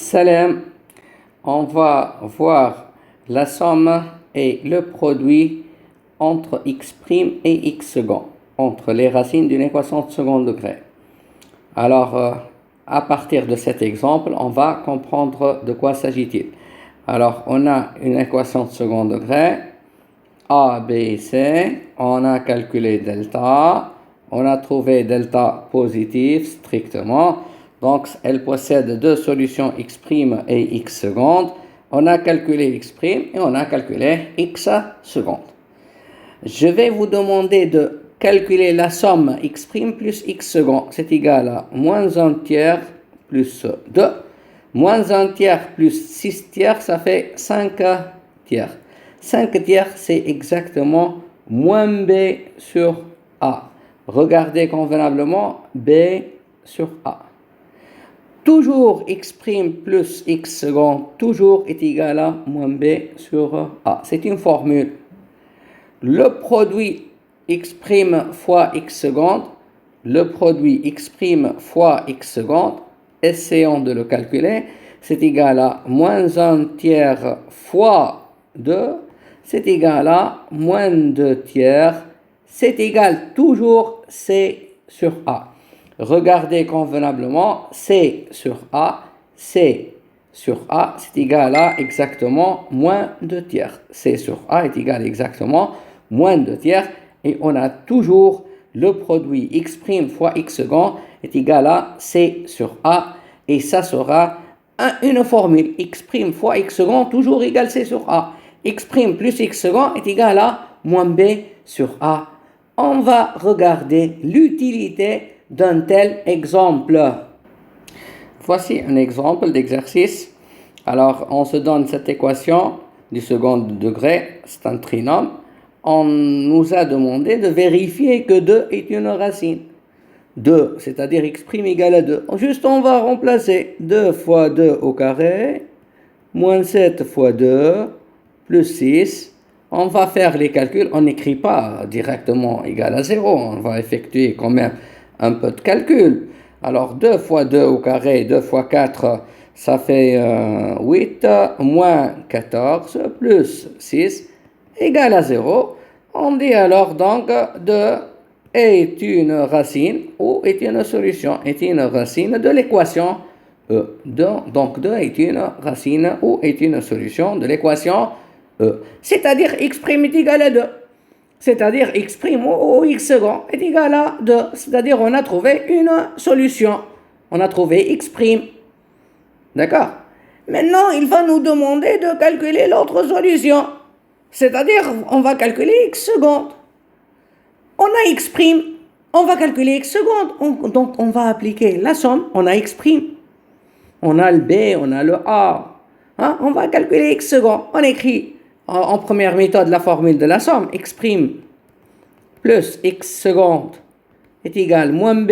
Salam, on va voir la somme et le produit entre x' et x second, entre les racines d'une équation de second degré. Alors, à partir de cet exemple, on va comprendre de quoi s'agit-il. Alors, on a une équation de second degré, A, B, C, on a calculé delta, on a trouvé delta positif strictement, donc elle possède deux solutions x' et x secondes. On a calculé x' et on a calculé x secondes. Je vais vous demander de calculer la somme x' plus x second, c'est égal à moins 1 tiers plus 2, moins 1 tiers plus 6 tiers, ça fait 5 tiers. 5 tiers, c'est exactement moins b sur a. Regardez convenablement b sur a. Toujours x' plus x second, toujours est égal à moins b sur a. C'est une formule. Le produit x' fois x seconde, le produit x' fois x seconde, essayons de le calculer, c'est égal à moins 1 tiers fois 2, c'est égal à moins 2 tiers, c'est égal toujours C sur A. Regardez convenablement, C sur A, c'est égal à exactement moins 2 tiers. C sur A est égal exactement moins 2 tiers. Et on a toujours le produit x' fois x second est égal à C sur A. Et ça sera une formule x' fois x second toujours égal C sur A. X' plus x second est égal à moins B sur A. On va regarder l'utilité d'un tel exemple. Voici un exemple d'exercice. Alors, on se donne cette équation du second degré, c'est un trinôme. On nous a demandé de vérifier que 2 est une racine. 2, c'est-à-dire x' égale à 2. Juste, on va remplacer 2 fois 2 au carré, moins 7 fois 2, plus 6. On va faire les calculs, on n'écrit pas directement égal à 0, on va effectuer quand même un peu de calcul. Alors 2 fois 2 au carré, 2 fois 4, ça fait 8, moins 14, plus 6, égale à 0. On dit alors donc 2 est une racine ou est une solution, est une racine de l'équation E. Donc 2 est une racine ou est une solution de l'équation E. C'est-à-dire x' est égal à 2. C'est-à-dire x' ou x second est égal à 2. C'est-à-dire on a trouvé une solution. On a trouvé x'. D'accord? Maintenant, il va nous demander de calculer l'autre solution. C'est-à-dire, on va calculer x seconde. On a x'. On va calculer x seconde. Donc, on va appliquer la somme. On a x'. On a le b, on a le a. Hein? On va calculer x seconde. On écrit en première méthode la formule de la somme. X' plus x seconde est égal à moins b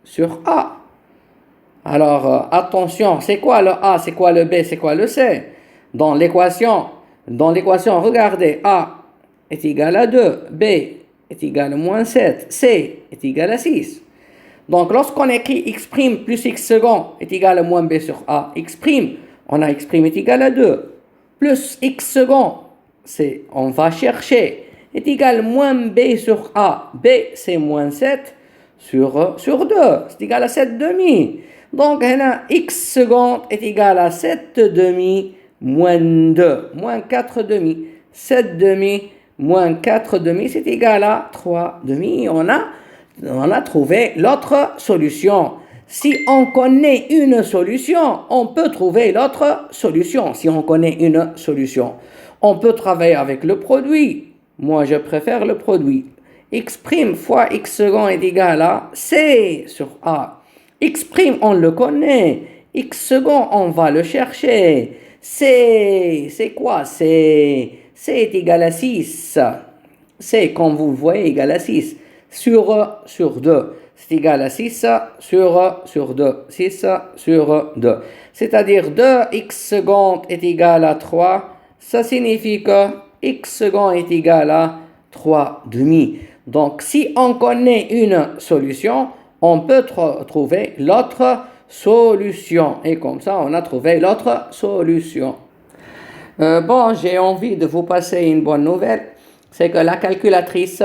sur a. Alors, attention, c'est quoi le a, c'est quoi le b, c'est quoi le c? Dans l'équation, regardez, a est égal à 2, b est égal à moins 7, c est égal à 6. Donc, lorsqu'on écrit x' plus x second est égal à moins b sur a, x', on a x' est égal à 2, plus x second, on va chercher, est égal à moins b sur a. B, c'est moins 7 sur 2, c'est égal à 7 demi. Donc, x seconde est égal à 7 demi moins 2, moins 4 demi. 7 demi moins 4 demi, c'est égal à 3 demi. On a trouvé l'autre solution. Si on connaît une solution, on peut trouver l'autre solution. Si on connaît une solution, on peut travailler avec le produit. Moi, je préfère le produit. X' fois x second est égal à C sur A. X', on le connaît. X second, on va le chercher. C'est quoi? C est égal à 6. C, comme vous le voyez, égal à 6 sur 2. C'est égal à 6 sur 2. 6 sur 2. C'est-à-dire 2x seconde est égal à 3. Ça signifie que x second est égal à 3 demi. Donc, si on connaît une solution, on peut trouver l'autre solution. Et comme ça, on a trouvé l'autre solution. Bon, j'ai envie de vous passer une bonne nouvelle. C'est que la calculatrice,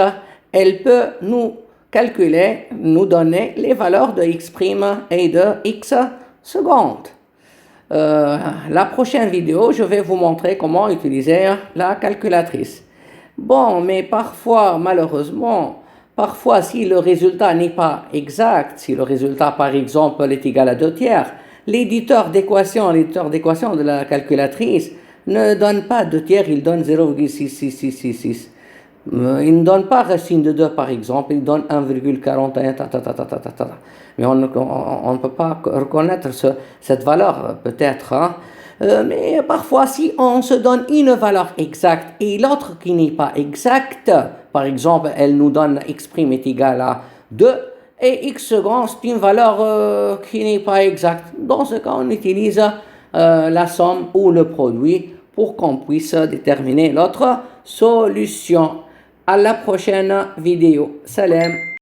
elle peut nous calculer, nous donner les valeurs de x' et de x secondes. La prochaine vidéo, je vais vous montrer comment utiliser la calculatrice. Bon, mais parfois, malheureusement, parfois si le résultat n'est pas exact, si le résultat par exemple est égal à 2/3, l'éditeur d'équation de la calculatrice ne donne pas 2/3, il donne 0,66666. Il ne donne pas racine de 2 par exemple, il donne 1,41. Mais on ne peut pas reconnaître cette valeur peut-être. Hein. Mais parfois si on se donne une valeur exacte et l'autre qui n'est pas exacte, par exemple elle nous donne x' est égal à 2 et x secondes c'est une valeur qui n'est pas exacte. Dans ce cas on utilise la somme ou le produit pour qu'on puisse déterminer l'autre solution. À la prochaine vidéo. Salam.